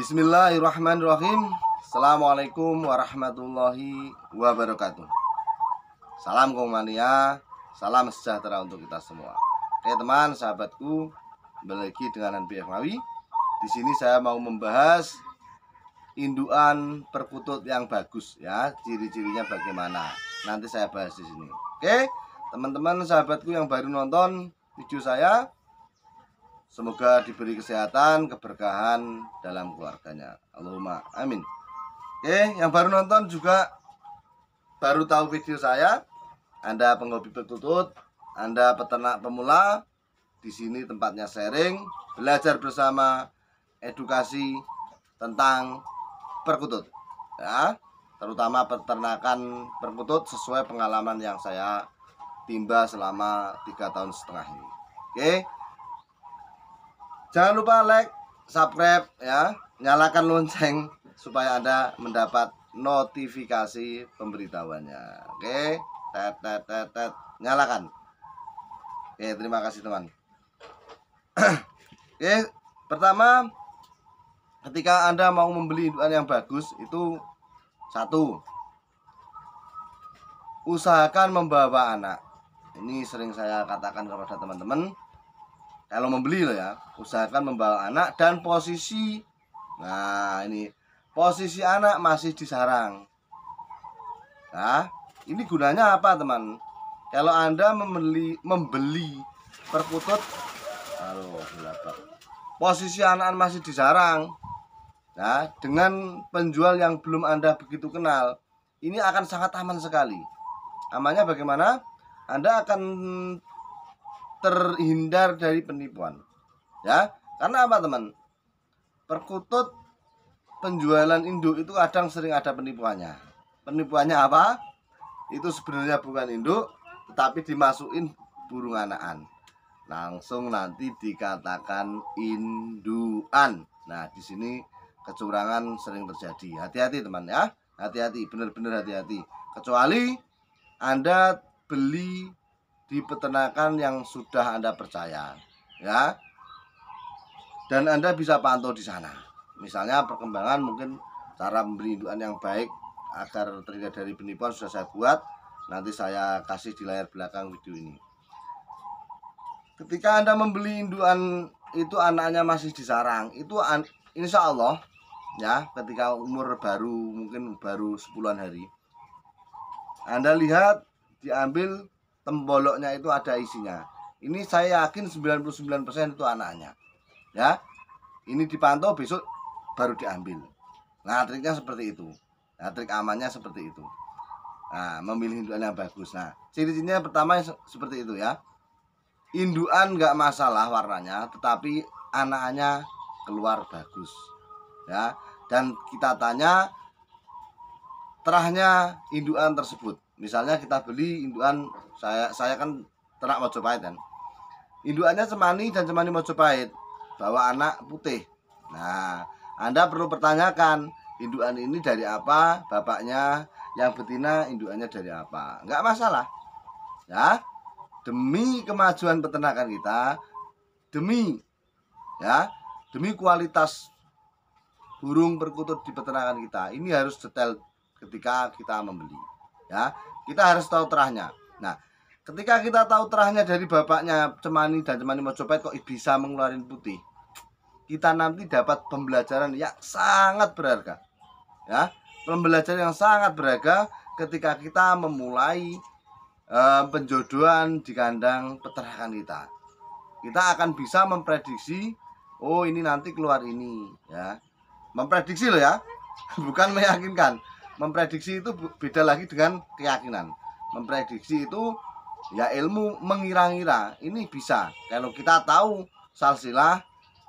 Bismillahirrahmanirrahim. Assalamualaikum warahmatullahi wabarakatuh. Salam Komania, salam sejahtera untuk kita semua. Oke teman, sahabatku, kembali lagi dengan Hanbi Mawi. Di sini saya mau membahas indukan perkutut yang bagus ya, ciri-cirinya bagaimana. Nanti saya bahas di sini. Oke, teman-teman sahabatku yang baru nonton video saya, semoga diberi kesehatan, keberkahan dalam keluarganya. Allahumma amin. Oke, yang baru nonton juga baru tahu video saya, Anda penghobi perkutut, Anda peternak pemula, di sini tempatnya sharing, belajar bersama, edukasi tentang perkutut. Ya, terutama peternakan perkutut sesuai pengalaman yang saya timba selama 3,5 tahun ini. Oke. Jangan lupa like, subscribe ya, nyalakan lonceng supaya Anda mendapat notifikasi pemberitahuannya. Oke, nyalakan. Oke, terima kasih teman. Oke, pertama, ketika Anda mau membeli indukan yang bagus itu satu, usahakan membawa anak. Ini sering saya katakan kepada teman-teman. Kalau membeli loh ya, usahakan membawa anak dan posisi, nah ini posisi anak masih di sarang. Nah, ini gunanya apa teman? Kalau Anda membeli perkutut, posisi anak masih di sarang, nah dengan penjual yang belum Anda begitu kenal, ini akan sangat aman sekali. Amannya bagaimana? Anda akan terhindar dari penipuan ya, karena apa teman, perkutut penjualan induk itu kadang sering ada penipuannya. Penipuannya apa? Itu sebenarnya bukan induk tetapi dimasukin burung anakan, langsung nanti dikatakan indukan. Nah di sini kecurangan sering terjadi. Hati-hati teman ya, hati-hati, benar-benar hati-hati. Kecuali Anda beli di peternakan yang sudah Anda percaya ya, dan Anda bisa pantau di sana. Misalnya perkembangan, mungkin cara membeli indukan yang baik agar terhindar dari penipuan sudah saya buat, nanti saya kasih di layar belakang video ini. Ketika Anda membeli indukan itu anaknya masih di sarang, itu insya Allah ya, ketika umur baru, mungkin baru 10-an hari, Anda lihat diambil temboloknya itu ada isinya. Ini saya yakin 99% itu anaknya. Ya. Ini dipantau, besok baru diambil. Nah, triknya seperti itu. Nah, trik amannya seperti itu. Nah, memilih indukan yang bagus. Nah, ciri-cirinya pertama seperti itu ya. Indukan nggak masalah warnanya, tetapi anaknya keluar bagus. Ya. Dan kita tanya terahnya indukan tersebut. Misalnya kita beli indukan, saya kan ternak Mojopahit kan. Indukannya cemani dan cemani Mojopahit, bawa anak putih. Nah, Anda perlu pertanyakan, indukan ini dari apa bapaknya, yang betina indukannya dari apa. Enggak masalah. Ya. Demi kemajuan peternakan kita, demi kualitas burung perkutut di peternakan kita, ini harus detail ketika kita membeli. Ya, kita harus tahu terahnya. Nah, ketika kita tahu terahnya dari bapaknya cemani dan cemani Mojopahit kok bisa mengeluarkan putih, kita nanti dapat pembelajaran yang sangat berharga. Ya, pembelajaran yang sangat berharga ketika kita memulai penjodohan di kandang peternakan kita. Kita akan bisa memprediksi, oh ini nanti keluar ini, ya. Memprediksi loh ya, bukan meyakinkan. Memprediksi itu beda lagi dengan keyakinan. Memprediksi itu ya ilmu mengira-ngira. Ini bisa kalau kita tahu salsilah,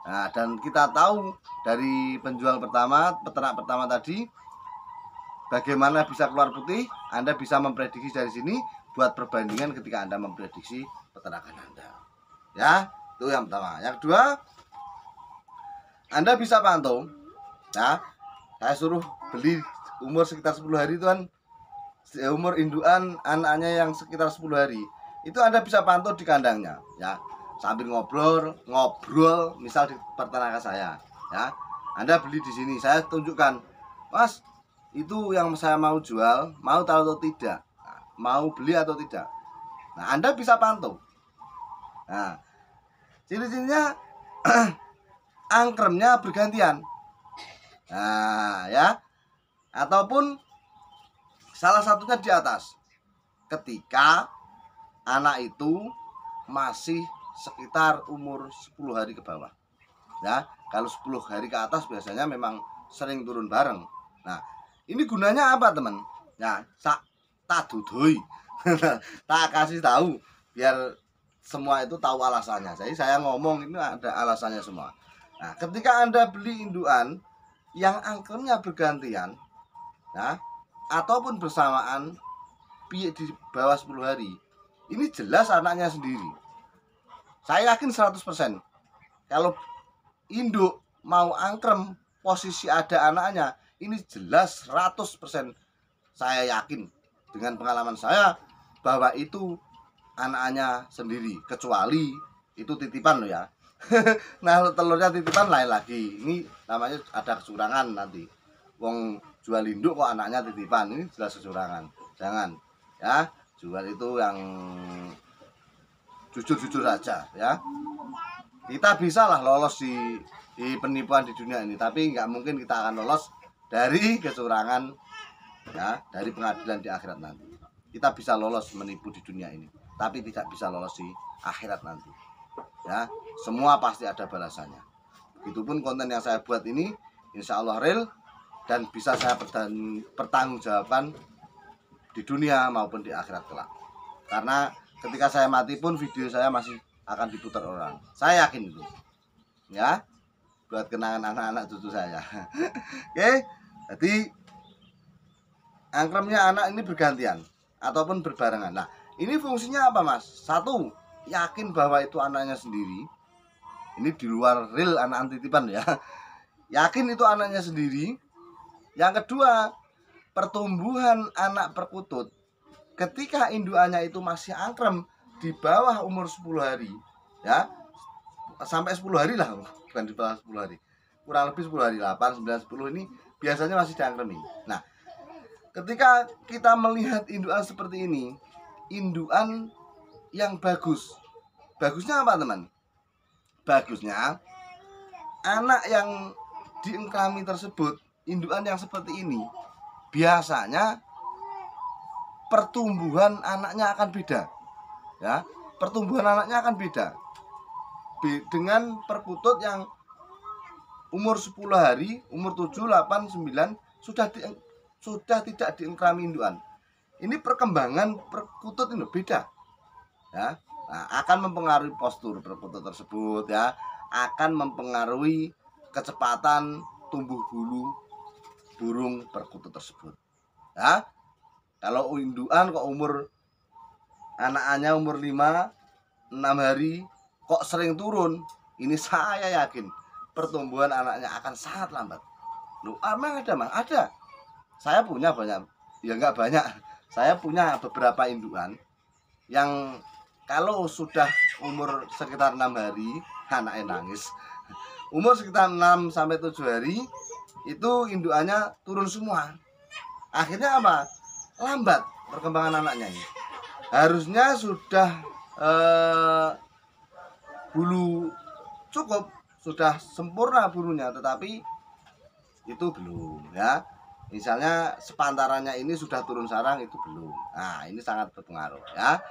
nah, dan kita tahu dari penjual pertama, peternak pertama tadi, bagaimana bisa keluar putih. Anda bisa memprediksi dari sini buat perbandingan ketika Anda memprediksi peternakan Anda. Ya, itu yang pertama. Yang kedua, Anda bisa pantau. Nah, saya suruh beli umur sekitar 10 hari itu kan, umur indukan anaknya yang sekitar 10 hari itu Anda bisa pantau di kandangnya ya, sambil ngobrol misal di peternakan saya ya. Anda beli di sini, saya tunjukkan, Mas, itu yang saya mau jual, mau tahu atau tidak, mau beli atau tidak. Nah, Anda bisa pantau. Nah, ciri-cirinya angkremnya bergantian. Nah, ya. Ataupun salah satunya di atas. Ketika anak itu masih sekitar umur 10 hari ke bawah. Ya, kalau 10 hari ke atas biasanya memang sering turun bareng. Nah, ini gunanya apa, teman? Ya, tak dudui. Tak kasih tahu biar semua itu tahu alasannya. Jadi saya ngomong ini ada alasannya semua. Nah, ketika Anda beli induan yang angkremnya bergantian, ya, ataupun bersamaan di bawah 10 hari, ini jelas anaknya sendiri. Saya yakin 100%. Kalau induk mau angkrem, posisi ada anaknya, ini jelas 100%. Saya yakin dengan pengalaman saya bahwa itu anaknya sendiri, kecuali itu titipan loh ya. Nah, telurnya titipan lain lagi. Ini namanya ada kecurangan nanti. Wong jual induk kok anaknya titipan, ini jelas kecurangan. Jangan ya, jual itu yang jujur-jujur saja ya. Kita bisa lah lolos di penipuan di dunia ini, tapi nggak mungkin kita akan lolos dari kecurangan ya, dari pengadilan di akhirat nanti. Kita bisa lolos menipu di dunia ini, tapi tidak bisa lolos di akhirat nanti ya. Semua pasti ada balasannya. Begitupun konten yang saya buat ini insya Allah real dan bisa saya pertanggungjawabkan di dunia maupun di akhirat kelak. Karena ketika saya mati pun video saya masih akan diputar orang. Saya yakin itu. Ya. Buat kenangan anak-anak cucu saya. Oke. Jadi angkremnya anak ini bergantian ataupun berbarengan. Nah, ini fungsinya apa, Mas? Satu, yakin bahwa itu anaknya sendiri. Ini di luar real anak titipan ya. Yakin itu anaknya sendiri. Yang kedua, pertumbuhan anak perkutut ketika indukannya itu masih angkrem di bawah umur 10 hari ya, sampai 10 hari lah, bukan di bawah 10 hari, kurang lebih 10 hari, 8, 9, 10 ini biasanya masih diangkremi. Nah, ketika kita melihat indukan seperti ini, indukan yang bagusnya apa, teman? Bagusnya anak yang diangkrami tersebut, indukan yang seperti ini, biasanya pertumbuhan anaknya akan beda ya, pertumbuhan anaknya akan beda dengan perkutut yang umur 10 hari, umur 7, 8, 9 sudah tidak diangkrami indukan. Ini perkembangan perkutut ini beda ya. Nah, akan mempengaruhi postur perkutut tersebut ya, akan mempengaruhi kecepatan tumbuh bulu burung perkutut tersebut ya. Kalau indukan kok anaknya umur 5, 6 hari kok sering turun, ini saya yakin pertumbuhan anaknya akan sangat lambat. Loh, emang ada, Mas? Ada. Saya punya banyak, ya enggak banyak. Saya punya beberapa indukan yang kalau sudah umur sekitar 6 hari, anaknya nangis. Umur sekitar 6 sampai 7 hari itu indukannya turun semua. Akhirnya apa? Lambat perkembangan anaknya ini. Harusnya sudah bulu cukup, sudah sempurna bulunya, tetapi itu belum ya. Misalnya sepantarannya ini sudah turun sarang, itu belum. Nah, ini sangat berpengaruh ya.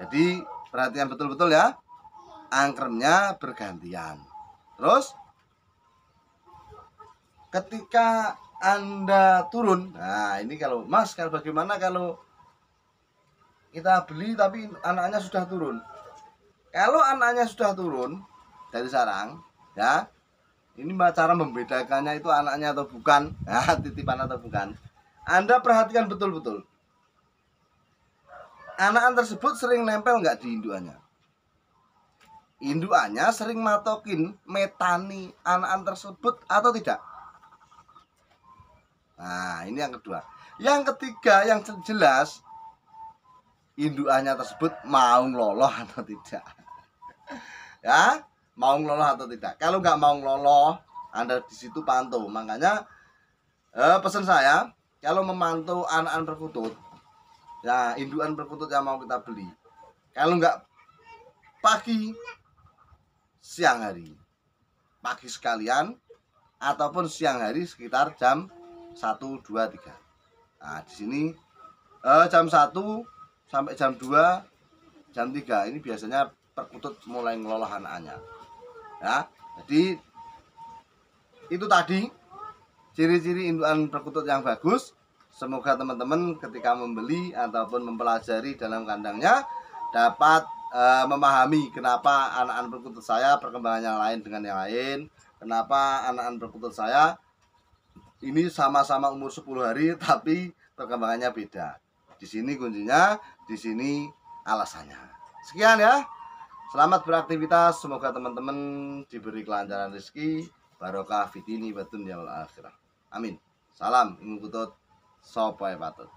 Jadi perhatian betul-betul ya. Angkremnya bergantian. Terus ketika Anda turun, nah ini kalau Mas, kalau bagaimana kalau kita beli tapi anaknya sudah turun? Kalau anaknya sudah turun dari sarang, ya, ini cara membedakannya itu anaknya atau bukan, ya, titipan atau bukan. Anda perhatikan betul-betul. Anakan tersebut sering nempel nggak di indukannya? Indukannya sering matokin, metani anakan tersebut atau tidak? Nah, ini yang kedua. Yang ketiga, yang jelas indukannya tersebut mau ngeloloh atau tidak. Ya, mau ngeloloh atau tidak. Kalau nggak mau ngeloloh, Anda di situ pantau. Makanya pesan saya, kalau memantau anak-anak perkutut, ya indukan perkutut yang mau kita beli, kalau nggak pagi, siang hari, pagi sekalian, ataupun siang hari sekitar jam 1, 2, 3. Nah di sini jam 1 sampai jam 2, jam 3 ini biasanya perkutut mulai ngelola anak-anaknya. Ya, jadi itu tadi ciri-ciri indukan perkutut yang bagus. Semoga teman-teman ketika membeli ataupun mempelajari dalam kandangnya dapat memahami kenapa anak-anak perkutut saya perkembangannya lain dengan yang lain. Kenapa anak-anak perkutut saya ini sama-sama umur 10 hari tapi perkembangannya beda. Di sini kuncinya, di sini alasannya. Sekian ya. Selamat beraktivitas. Semoga teman-teman diberi kelancaran rezeki, barokah fitini batun yaumil akhirah. Amin. Salam ingkutut sopoe patut.